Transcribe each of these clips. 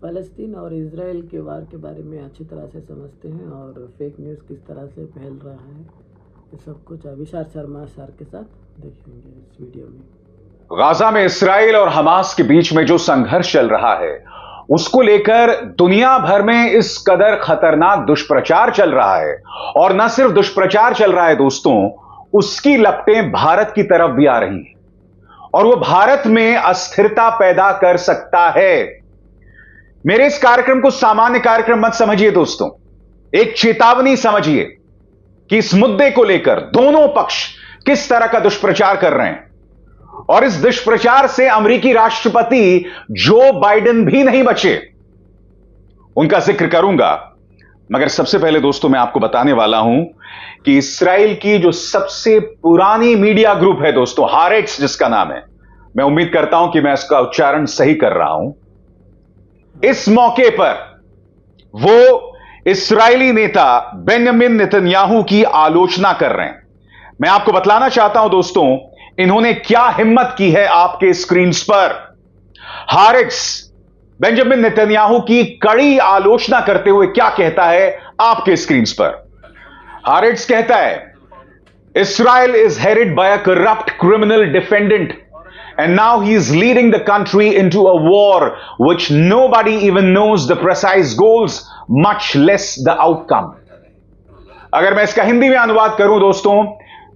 फ़लस्तीन और इज़राइल के वार के बारे में अच्छी तरह से समझते हैं और फेक न्यूज़ किस तरह से फैल रहा है, ये सब कुछ अभिषार शर्मा सर के साथ देखेंगे इस वीडियो में। गाजा में इस्राइल और हमास के बीच में जो संघर्ष चल रहा है उसको लेकर दुनिया भर में इस कदर खतरनाक दुष्प्रचार चल रहा है, और न सिर्फ दुष्प्रचार चल रहा है दोस्तों, उसकी लपटें भारत की तरफ भी आ रही हैं और वो भारत में अस्थिरता पैदा कर सकता है। मेरे इस कार्यक्रम को सामान्य कार्यक्रम मत समझिए दोस्तों, एक चेतावनी समझिए कि इस मुद्दे को लेकर दोनों पक्ष किस तरह का दुष्प्रचार कर रहे हैं, और इस दुष्प्रचार से अमेरिकी राष्ट्रपति जो बाइडेन भी नहीं बचे। उनका जिक्र करूंगा, मगर सबसे पहले दोस्तों मैं आपको बताने वाला हूं कि इस्राएल की जो सबसे पुरानी मीडिया ग्रुप है दोस्तों, हारेट्स जिसका नाम है, मैं उम्मीद करता हूं कि मैं इसका उच्चारण सही कर रहा हूं, इस मौके पर वो इस्राएली नेता बेंजामिन नेतन्याहू की आलोचना कर रहे हैं। मैं आपको बतलाना चाहता हूं दोस्तों, इन्होंने क्या हिम्मत की है आपके स्क्रीन पर। हारेट्स बेंजामिन नेतन्याहू की कड़ी आलोचना करते हुए क्या कहता है आपके स्क्रीन पर। हारेट्स कहता है, Israel is headed by a corrupt criminal defendant, and now he is leading the country into a war which nobody even knows the precise goals, much less the outcome. अगर मैं इसका हिंदी में अनुवाद करूं दोस्तों,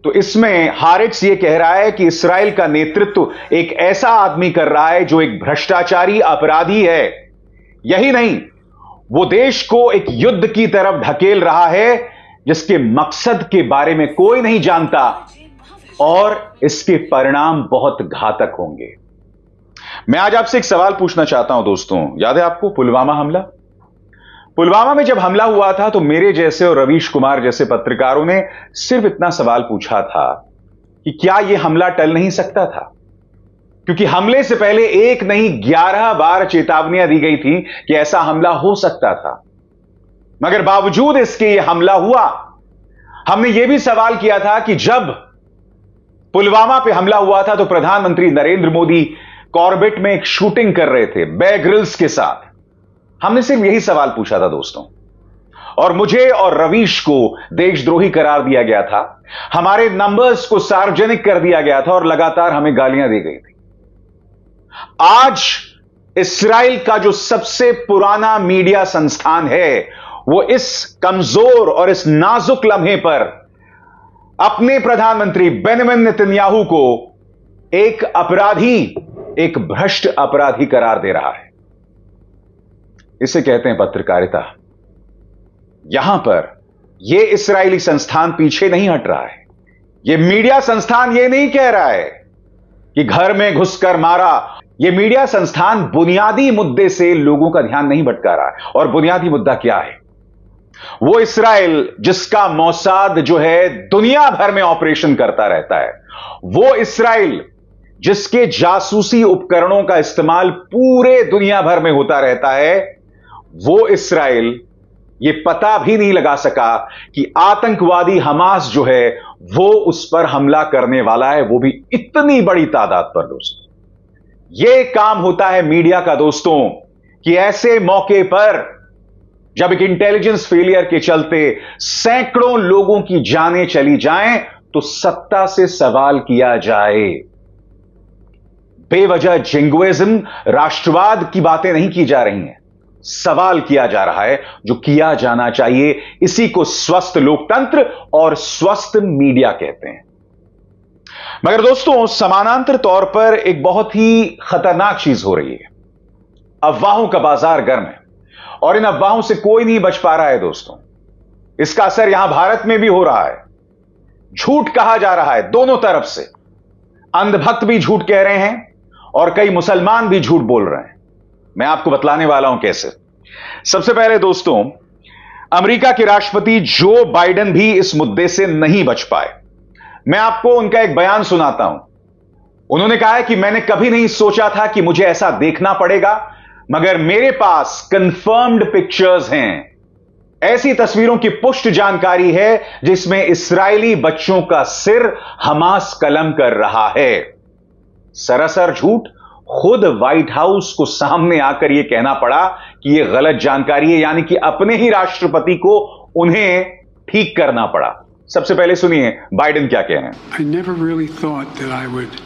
तो इसमें हारेट्स ये कह रहा है कि इस्राएल का नेतृत्व एक ऐसा आदमी कर रहा है जो एक भ्रष्टाचारी अपराधी है। यही नहीं, वो देश को एक युद्ध की तरफ धकेल रहा है जिसके मकसद के बारे में कोई नहीं जानता, और इसके परिणाम बहुत घातक होंगे। मैं आज आपसे एक सवाल पूछना चाहता हूं दोस्तों, याद है आपको पुलवामा हमला? पुलवामा में जब हमला हुआ था तो मेरे जैसे और रवीश कुमार जैसे पत्रकारों ने सिर्फ इतना सवाल पूछा था कि क्या यह हमला टल नहीं सकता था, क्योंकि हमले से पहले एक नहीं 11 बार चेतावनियां दी गई थी कि ऐसा हमला हो सकता था, मगर बावजूद इसके यह हमला हुआ। हमने यह भी सवाल किया था कि जब पुलवामा पे हमला हुआ था तो प्रधानमंत्री नरेंद्र मोदी कॉर्बेट में एक शूटिंग कर रहे थे बेयर ग्रिल्स के साथ। हमने सिर्फ यही सवाल पूछा था दोस्तों, और मुझे और रवीश को देशद्रोही करार दिया गया था, हमारे नंबर्स को सार्वजनिक कर दिया गया था और लगातार हमें गालियां दी गई थी। आज इस्राएल का जो सबसे पुराना मीडिया संस्थान है वो इस कमजोर और इस नाजुक लम्हे पर अपने प्रधानमंत्री बेंजामिन नेतन्याहू को एक अपराधी, एक भ्रष्ट अपराधी करार दे रहा है। इसे कहते हैं पत्रकारिता। यहां पर यह इस्राएली संस्थान पीछे नहीं हट रहा है। यह मीडिया संस्थान यह नहीं कह रहा है कि घर में घुसकर मारा। यह मीडिया संस्थान बुनियादी मुद्दे से लोगों का ध्यान नहीं भटका रहा है। और बुनियादी मुद्दा क्या है? वो इस्राएल जिसका मोसाद जो है दुनिया भर में ऑपरेशन करता रहता है, वो इस्राएल जिसके जासूसी उपकरणों का इस्तेमाल पूरे दुनिया भर में होता रहता है, वो इस्राएल ये पता भी नहीं लगा सका कि आतंकवादी हमास जो है वो उस पर हमला करने वाला है, वो भी इतनी बड़ी तादाद पर। दोस्तों, ये काम होता है मीडिया का दोस्तों, कि ऐसे मौके पर जब एक इंटेलिजेंस फेलियर के चलते सैकड़ों लोगों की जानें चली जाएं तो सत्ता से सवाल किया जाए। बेवजह जिंगोइज्म, राष्ट्रवाद की बातें नहीं की जा रही हैं, सवाल किया जा रहा है जो किया जाना चाहिए। इसी को स्वस्थ लोकतंत्र और स्वस्थ मीडिया कहते हैं। मगर दोस्तों, समानांतर तौर पर एक बहुत ही खतरनाक चीज हो रही है। अफवाहों का बाजार गर्म है और इन अफवाहों से कोई नहीं बच पा रहा है दोस्तों। इसका असर यहां भारत में भी हो रहा है। झूठ कहा जा रहा है दोनों तरफ से। अंधभक्त भी झूठ कह रहे हैं और कई मुसलमान भी झूठ बोल रहे हैं। मैं आपको बतलाने वाला हूं कैसे। सबसे पहले दोस्तों, अमेरिका के राष्ट्रपति जो बाइडेन भी इस मुद्दे से नहीं बच पाए। मैं आपको उनका एक बयान सुनाता हूं। उन्होंने कहा है कि मैंने कभी नहीं सोचा था कि मुझे ऐसा देखना पड़ेगा, मगर मेरे पास कंफर्म्ड पिक्चर्स हैं। ऐसी तस्वीरों की पुष्ट जानकारी है जिसमें इस्राएली बच्चों का सिर हमास कलम कर रहा है। सरासर झूठ। खुद व्हाइट हाउस को सामने आकर यह कहना पड़ा कि यह गलत जानकारी है, यानी कि अपने ही राष्ट्रपति को उन्हें ठीक करना पड़ा। सबसे पहले सुनिए बाइडेन क्या कह रहे हैं। I never really thought that I would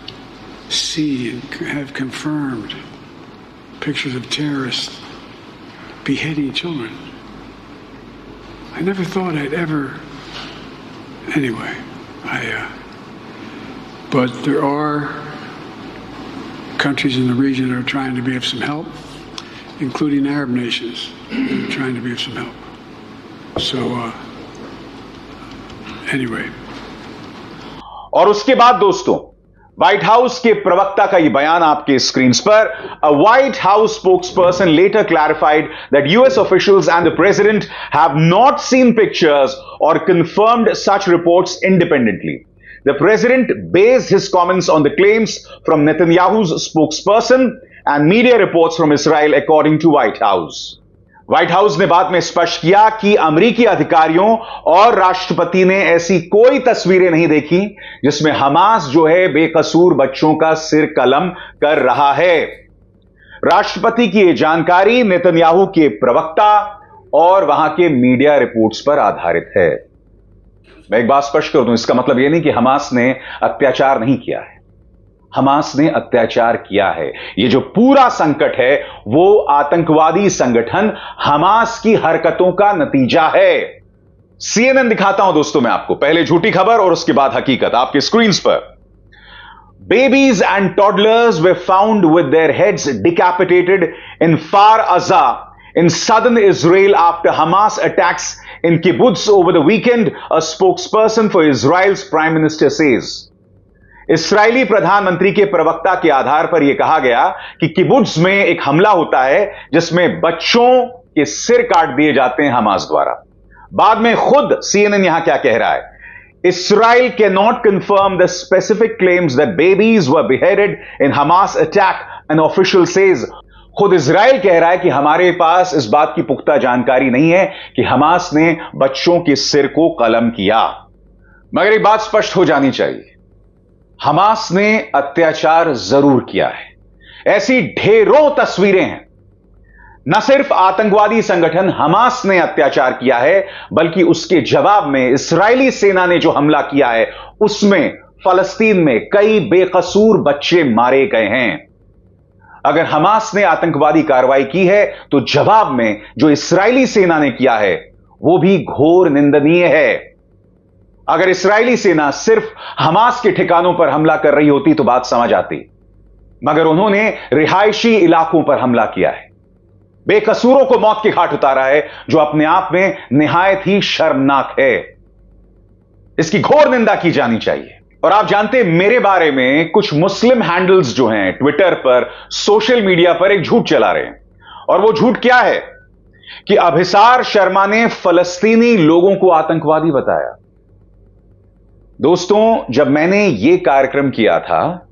see and have confirmed pictures of terrorists beheading children. I never thought I'd ever. Anyway, but there are countries in the region that are trying to be of some help, including Arab nations that are trying to be of some help. So, anyway. और उसके बाद दोस्तों, white house के प्रवक्ता का यह बयान आपके स्क्रीन पर। A White House spokesperson later clarified that US officials and the president have not seen pictures or confirmed such reports independently. The president based his comments on the claims from Netanyahu's spokesperson and media reports from Israel, according to White House. White house ने बाद में स्पष्ट किया कि अमेरिकी अधिकारियों और राष्ट्रपति ने ऐसी कोई तस्वीरें नहीं देखी जिसमें हमास जो है बेकसूर बच्चों का सिर कलम कर रहा है। राष्ट्रपति की यह जानकारी नेतन्याहू के प्रवक्ता और वहां के मीडिया रिपोर्ट्स पर आधारित है। मैं एक बात स्पष्ट कर दूं, इसका मतलब यह नहीं कि हमास ने अत्याचार नहीं किया है। हमास ने अत्याचार किया है। यह जो पूरा संकट है वो आतंकवादी संगठन हमास की हरकतों का नतीजा है। CNN दिखाता हूं दोस्तों मैं आपको, पहले झूठी खबर और उसके बाद हकीकत आपके स्क्रीन पर। Babies and toddlers were found with their heads decapitated in Kfar Aza in southern Israel after Hamas attacks in kibbutz over the weekend, a spokesperson for Israel's prime minister says. इस्राएली प्रधानमंत्री के प्रवक्ता के आधार पर यह कहा गया कि किबुत्ज में एक हमला होता है जिसमें बच्चों के सिर काट दिए जाते हैं हमास द्वारा। बाद में खुद CNN यहां क्या कह रहा है, Israel cannot confirm the specific claims that babies were beheaded in Hamas attack, an official says. खुद इजराइल कह रहा है कि हमारे पास इस बात की पुख्ता जानकारी नहीं है कि हमास ने बच्चों के सिर को कलम किया। मगर एक बात स्पष्ट हो जानी चाहिए, हमास ने अत्याचार जरूर किया है। ऐसी ढेरों तस्वीरें हैं। न सिर्फ आतंकवादी संगठन हमास ने अत्याचार किया है, बल्कि उसके जवाब में इस्राएली सेना ने जो हमला किया है उसमें फलस्तीन में कई बेकसूर बच्चे मारे गए हैं। अगर हमास ने आतंकवादी कार्रवाई की है तो जवाब में जो इस्राएली सेना ने किया है वो भी घोर निंदनीय है। अगर इस्राएली सेना सिर्फ हमास के ठिकानों पर हमला कर रही होती तो बात समझ आती, मगर उन्होंने रिहायशी इलाकों पर हमला किया है, बेकसूरों को मौत के घाट उतारा है, जो अपने आप में निहायत ही शर्मनाक है। इसकी घोर निंदा की जानी चाहिए। और आप जानते हैं, मेरे बारे में कुछ मुस्लिम हैंडल्स जो हैं ट्विटर पर, सोशल मीडिया पर एक झूठ चला रहे हैं। और वो झूठ क्या है कि अभिसार शर्मा ने फलस्तीनी लोगों को आतंकवादी बताया। दोस्तों, जब मैंने यह कार्यक्रम किया था,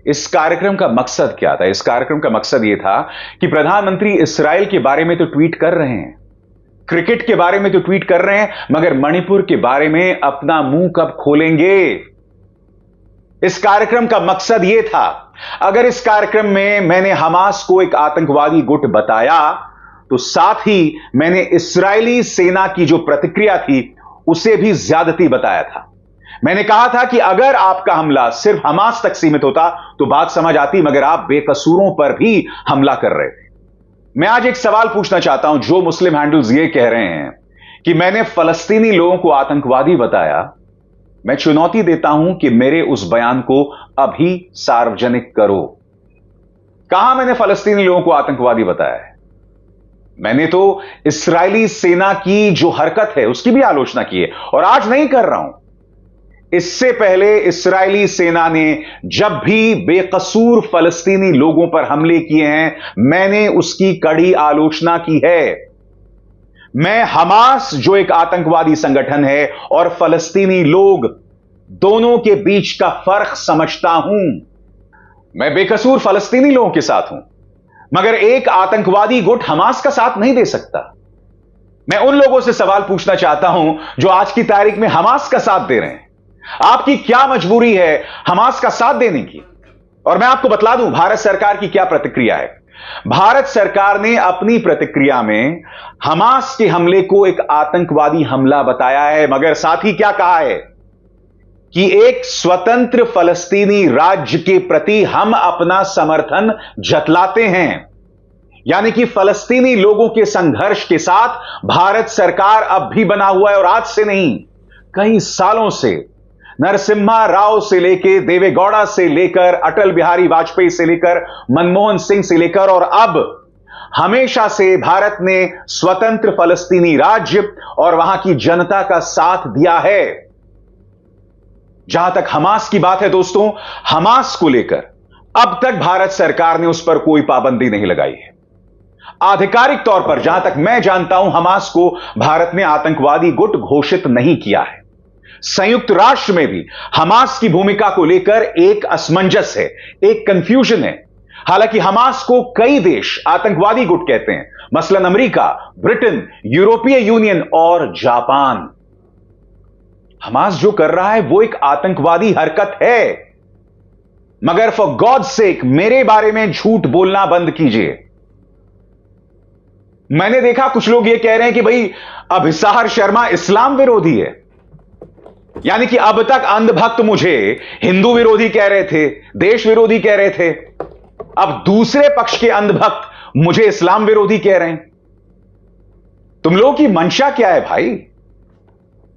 इस कार्यक्रम का मकसद क्या था? इस कार्यक्रम का मकसद यह था कि प्रधानमंत्री इस्राएल के बारे में तो ट्वीट कर रहे हैं, क्रिकेट के बारे में तो ट्वीट कर रहे हैं, मगर मणिपुर के बारे में अपना मुंह कब खोलेंगे? इस कार्यक्रम का मकसद यह था। अगर इस कार्यक्रम में मैंने हमास को एक आतंकवादी गुट बताया तो साथ ही मैंने इस्राएली सेना की जो प्रतिक्रिया थी उसे भी ज्यादती बताया था। मैंने कहा था कि अगर आपका हमला सिर्फ हमास तक सीमित होता तो बात समझ आती, मगर आप बेकसूरों पर भी हमला कर रहे थे। मैं आज एक सवाल पूछना चाहता हूं। जो मुस्लिम हैंडल्स ये कह रहे हैं कि मैंने फलस्तीनी लोगों को आतंकवादी बताया, मैं चुनौती देता हूं कि मेरे उस बयान को अभी सार्वजनिक करो। कहां मैंने फलस्तीनी लोगों को आतंकवादी बताया है? मैंने तो इस्राएली सेना की जो हरकत है उसकी भी आलोचना की है, और आज नहीं कर रहा हूं। इससे पहले इस्राएली सेना ने जब भी बेकसूर फलस्तीनी लोगों पर हमले किए हैं, मैंने उसकी कड़ी आलोचना की है। मैं हमास जो एक आतंकवादी संगठन है और फलस्तीनी लोग, दोनों के बीच का फर्क समझता हूं। मैं बेकसूर फलस्तीनी लोगों के साथ हूं, मगर एक आतंकवादी गुट हमास का साथ नहीं दे सकता। मैं उन लोगों से सवाल पूछना चाहता हूं जो आज की तारीख में हमास का साथ दे रहे हैं। आपकी क्या मजबूरी है हमास का साथ देने की? और मैं आपको बतला दूं भारत सरकार की क्या प्रतिक्रिया है। भारत सरकार ने अपनी प्रतिक्रिया में हमास के हमले को एक आतंकवादी हमला बताया है, मगर साथ ही क्या कहा है कि एक स्वतंत्र फलस्तीनी राज्य के प्रति हम अपना समर्थन जतलाते हैं। यानी कि फलस्तीनी लोगों के संघर्ष के साथ भारत सरकार अब भी बना हुआ है, और आज से नहीं, कई सालों से, नरसिम्हा राव से लेकर, देवेगौड़ा से लेकर, अटल बिहारी वाजपेयी से लेकर, मनमोहन सिंह से लेकर, और अब हमेशा से भारत ने स्वतंत्र फलस्तीनी राज्य और वहां की जनता का साथ दिया है। जहां तक हमास की बात है दोस्तों, हमास को लेकर अब तक भारत सरकार ने उस पर कोई पाबंदी नहीं लगाई है। आधिकारिक तौर पर जहां तक मैं जानता हूं, हमास को भारत ने आतंकवादी गुट घोषित नहीं किया है। संयुक्त राष्ट्र में भी हमास की भूमिका को लेकर एक असमंजस है, एक कंफ्यूजन है। हालांकि हमास को कई देश आतंकवादी गुट कहते हैं, मसलन अमेरिका, ब्रिटेन, यूरोपीय यूनियन और जापान। हमास जो कर रहा है वो एक आतंकवादी हरकत है, मगर फॉर गॉड सेक मेरे बारे में झूठ बोलना बंद कीजिए। मैंने देखा कुछ लोग ये कह रहे हैं कि भाई अभिसार शर्मा इस्लाम विरोधी है, यानी कि अब तक अंधभक्त मुझे हिंदू विरोधी कह रहे थे, देश विरोधी कह रहे थे, अब दूसरे पक्ष के अंधभक्त मुझे इस्लाम विरोधी कह रहे हैं। तुम लोगों की मंशा क्या है भाई?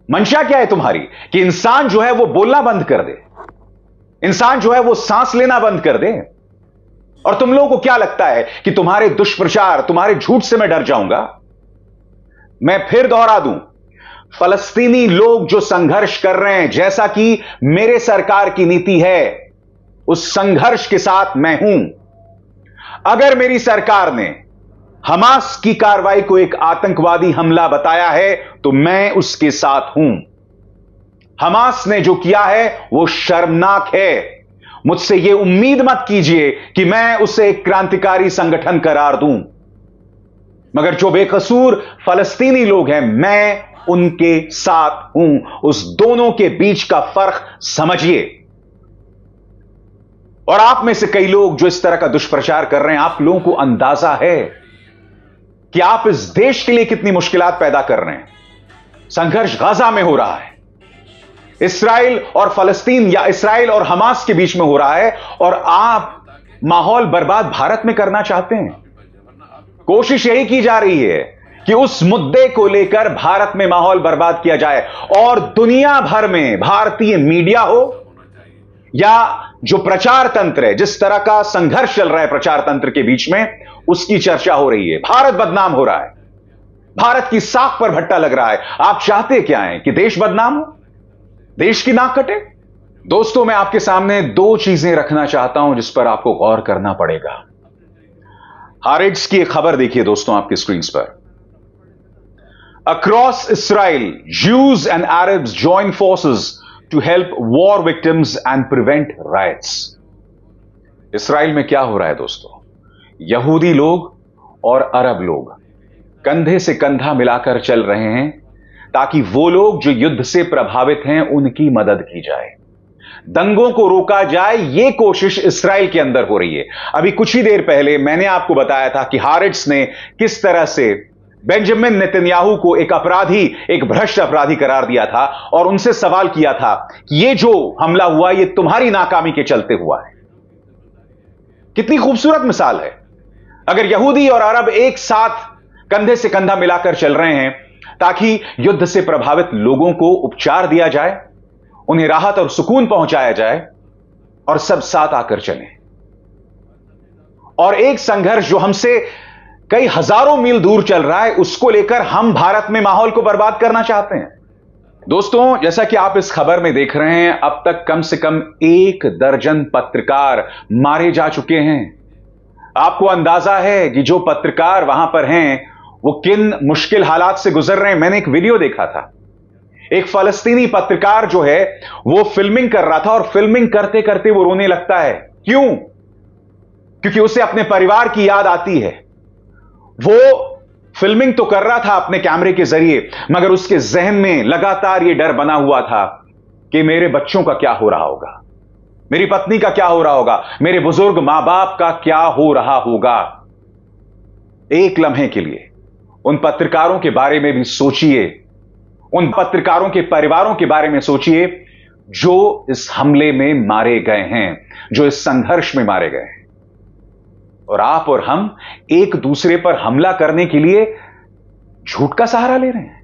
मंशा क्या है तुम्हारी कि इंसान जो है वो बोलना बंद कर दे, इंसान जो है वो सांस लेना बंद कर दे? और तुम लोगों को क्या लगता है कि तुम्हारे दुष्प्रचार, तुम्हारे झूठ से मैं डर जाऊंगा? मैं फिर दोहरा दूं, फलस्तीनी लोग जो संघर्ष कर रहे हैं, जैसा कि मेरे सरकार की नीति है, उस संघर्ष के साथ मैं हूं। अगर मेरी सरकार ने हमास की कार्रवाई को एक आतंकवादी हमला बताया है तो मैं उसके साथ हूं। हमास ने जो किया है वो शर्मनाक है। मुझसे यह उम्मीद मत कीजिए कि मैं उसे एक क्रांतिकारी संगठन करार दूं, मगर जो बेकसूर फलस्तीनी लोग हैं, मैं उनके साथ हूं। उस दोनों के बीच का फर्क समझिए। और आप में से कई लोग जो इस तरह का दुष्प्रचार कर रहे हैं, आप लोगों को अंदाजा है कि आप इस देश के लिए कितनी मुश्किलात पैदा कर रहे हैं। संघर्ष गाजा में हो रहा है, इस्राइल और फलस्तीन या इस्राइल और हमास के बीच में हो रहा है, और आप माहौल बर्बाद भारत में करना चाहते हैं। कोशिश यही की जा रही है कि उस मुद्दे को लेकर भारत में माहौल बर्बाद किया जाए, और दुनिया भर में भारतीय मीडिया हो या जो प्रचार तंत्र है, जिस तरह का संघर्ष चल रहा है प्रचार तंत्र के बीच में, उसकी चर्चा हो रही है। भारत बदनाम हो रहा है, भारत की साख पर भट्टा लग रहा है। आप चाहते क्या हैं कि देश बदनाम हो, देश की नाक कटे? दोस्तों, मैं आपके सामने दो चीजें रखना चाहता हूं जिस पर आपको गौर करना पड़ेगा। हारेट्स की एक खबर देखिए दोस्तों आपकी स्क्रीन पर। Across Israel, Jews and Arabs join forces to help war victims and prevent riots. Israel में क्या हो रहा है दोस्तों? यहूदी लोग और अरब लोग कंधे से कंधा मिलाकर चल रहे हैं ताकि वो लोग जो युद्ध से प्रभावित हैं उनकी मदद की जाए, दंगों को रोका जाए। यह कोशिश इसराइल के अंदर हो रही है। अभी कुछ ही देर पहले मैंने आपको बताया था कि हारेट्स ने किस तरह से बेंजामिन नेतन्याहू को एक अपराधी, एक भ्रष्ट अपराधी करार दिया था, और उनसे सवाल किया था कि यह जो हमला हुआ यह तुम्हारी नाकामी के चलते हुआ है। कितनी खूबसूरत मिसाल है। अगर यहूदी और अरब एक साथ कंधे से कंधा मिलाकर चल रहे हैं ताकि युद्ध से प्रभावित लोगों को उपचार दिया जाए, उन्हें राहत और सुकून पहुंचाया जाए, और सब साथ आकर चलें, और एक संघर्ष जो हमसे कई हजारों मील दूर चल रहा है उसको लेकर हम भारत में माहौल को बर्बाद करना चाहते हैं। दोस्तों, जैसा कि आप इस खबर में देख रहे हैं, अब तक कम से कम 1 दर्जन पत्रकार मारे जा चुके हैं। आपको अंदाजा है कि जो पत्रकार वहां पर हैं वो किन मुश्किल हालात से गुजर रहे हैं। मैंने एक वीडियो देखा था, एक फलस्तीनी पत्रकार जो है वो फिल्मिंग कर रहा था, और फिल्मिंग करते करते वो रोने लगता है। क्यों? क्योंकि उसे अपने परिवार की याद आती है। वो फिल्मिंग तो कर रहा था अपने कैमरे के जरिए, मगर उसके जहन में लगातार ये डर बना हुआ था कि मेरे बच्चों का क्या हो रहा होगा, मेरी पत्नी का क्या हो रहा होगा, मेरे बुजुर्ग मां बाप का क्या हो रहा होगा। एक लम्हे के लिए उन पत्रकारों के बारे में भी सोचिए, उन पत्रकारों के परिवारों के बारे में सोचिए जो इस हमले में मारे गए हैं, जो इस संघर्ष में मारे गए हैं। और आप और हम एक दूसरे पर हमला करने के लिए झूठ का सहारा ले रहे हैं।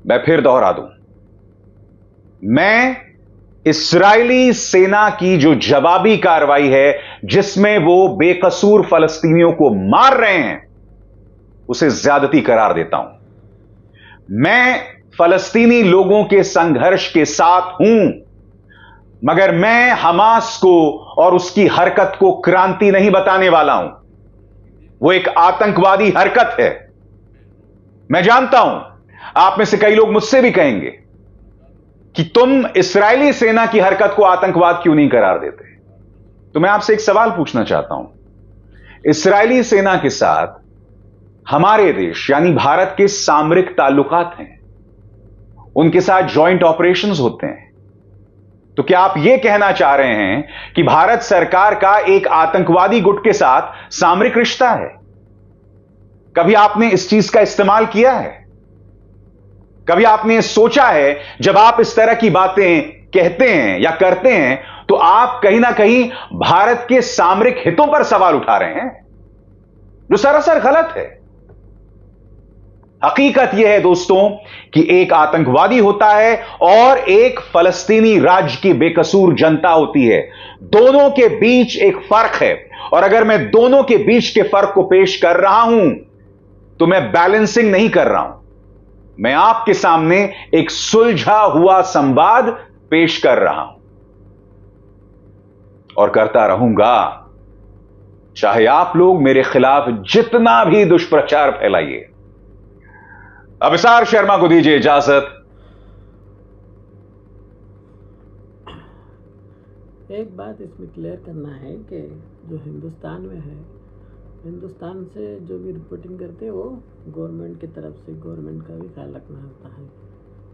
मैं फिर दोहरा दूं, मैं इस्राएली सेना की जो जवाबी कार्रवाई है, जिसमें वो बेकसूर फलस्तीनियों को मार रहे हैं, उसे ज्यादती करार देता हूं। मैं फलस्तीनी लोगों के संघर्ष के साथ हूं, मगर मैं हमास को और उसकी हरकत को क्रांति नहीं बताने वाला हूं। वो एक आतंकवादी हरकत है। मैं जानता हूं आप में से कई लोग मुझसे भी कहेंगे कि तुम इस्राएली सेना की हरकत को आतंकवाद क्यों नहीं करार देते। तो मैं आपसे एक सवाल पूछना चाहता हूं, इस्राएली सेना के साथ हमारे देश यानी भारत के सामरिक ताल्लुकात हैं, उनके साथ जॉइंट ऑपरेशंस होते हैं। तो क्या आप यह कहना चाह रहे हैं कि भारत सरकार का एक आतंकवादी गुट के साथ सामरिक रिश्ता है? कभी आपने इस चीज का इस्तेमाल किया है? कभी आपने सोचा है जब आप इस तरह की बातें कहते हैं या करते हैं तो आप कहीं ना कहीं भारत के सामरिक हितों पर सवाल उठा रहे हैं, जो सरासर गलत है। हकीकत यह है दोस्तों कि एक आतंकवादी होता है और एक फलस्तीनी राज्य की बेकसूर जनता होती है। दोनों के बीच एक फर्क है, और अगर मैं दोनों के बीच के फर्क को पेश कर रहा हूं तो मैं बैलेंसिंग नहीं कर रहा हूं, मैं आपके सामने एक सुलझा हुआ संवाद पेश कर रहा हूं और करता रहूंगा, चाहे आप लोग मेरे खिलाफ जितना भी दुष्प्रचार फैलाइए। अभिसार शर्मा को दीजिए इजाजत। एक बात इसमें क्लियर करना है कि जो हिंदुस्तान में है, हिंदुस्तान से जो भी रिपोर्टिंग करते हैं वो गवर्नमेंट की तरफ से गवर्नमेंट का भी ख्याल रखना होता है,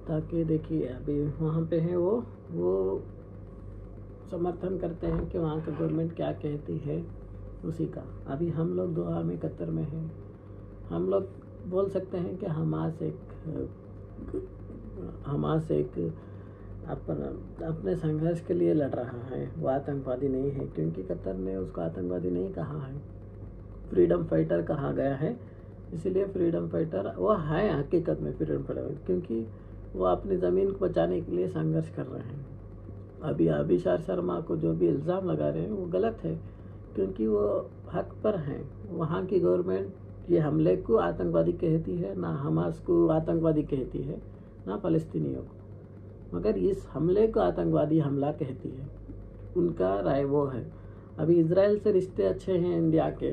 ताकि देखिए अभी वहाँ पे है वो समर्थन करते हैं कि वहाँ का गवर्नमेंट क्या कहती है उसी का। अभी हम लोग दोहा में कतर में हैं, हम लोग बोल सकते हैं कि हमास एक अपने संघर्ष के लिए लड़ रहा है, वो आतंकवादी नहीं है, क्योंकि कतर ने उसको आतंकवादी नहीं कहा है, फ्रीडम फाइटर कहा गया है। इसीलिए फ्रीडम फाइटर वो है हकीकत में फ्रीडम फाइटर, क्योंकि वो अपनी ज़मीन को बचाने के लिए संघर्ष कर रहे हैं। अभी अभिसार शर्मा को जो भी इल्ज़ाम लगा रहे हैं वो गलत है, क्योंकि वो हक पर हैं। वहाँ की गवर्नमेंट ये हमले को आतंकवादी कहती है, ना हमास को आतंकवादी कहती है, ना फ़लस्तीनियों को, मगर इस हमले को आतंकवादी हमला कहती है। उनका राय वो है। अभी इजराइल से रिश्ते अच्छे हैं इंडिया के,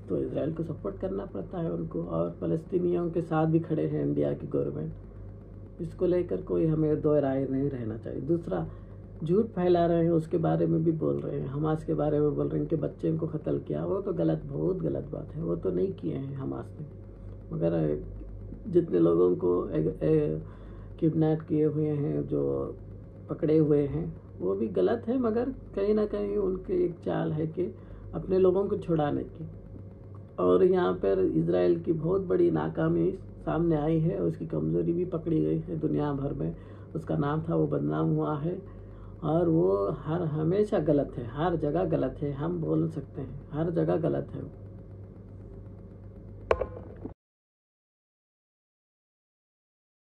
तो इजराइल को सपोर्ट करना पड़ता है उनको, और फ़लस्तीनियों के साथ भी खड़े हैं इंडिया की गवर्नमेंट। इसको लेकर कोई हमें दो राय नहीं रहना चाहिए। दूसरा, झूठ फैला रहे हैं उसके बारे में भी बोल रहे हैं, हमास के बारे में बोल रहे हैं कि बच्चे को कत्ल किया, वो तो गलत, बहुत गलत बात है। वो तो नहीं किए हैं हमास ने, मगर जितने लोगों को किडनैप किए हुए हैं, जो पकड़े हुए हैं, वो भी गलत है, मगर कहीं ना कहीं उनकी एक चाल है कि अपने लोगों को छुड़ाने की। और यहाँ पर इजराइल की बहुत बड़ी नाकामी सामने आई है, उसकी कमज़ोरी भी पकड़ी गई है दुनिया भर में। उसका नाम था, वो बदनाम हुआ है, और वो हमेशा गलत है, हर जगह गलत है। हम बोल सकते हैं हर जगह गलत है।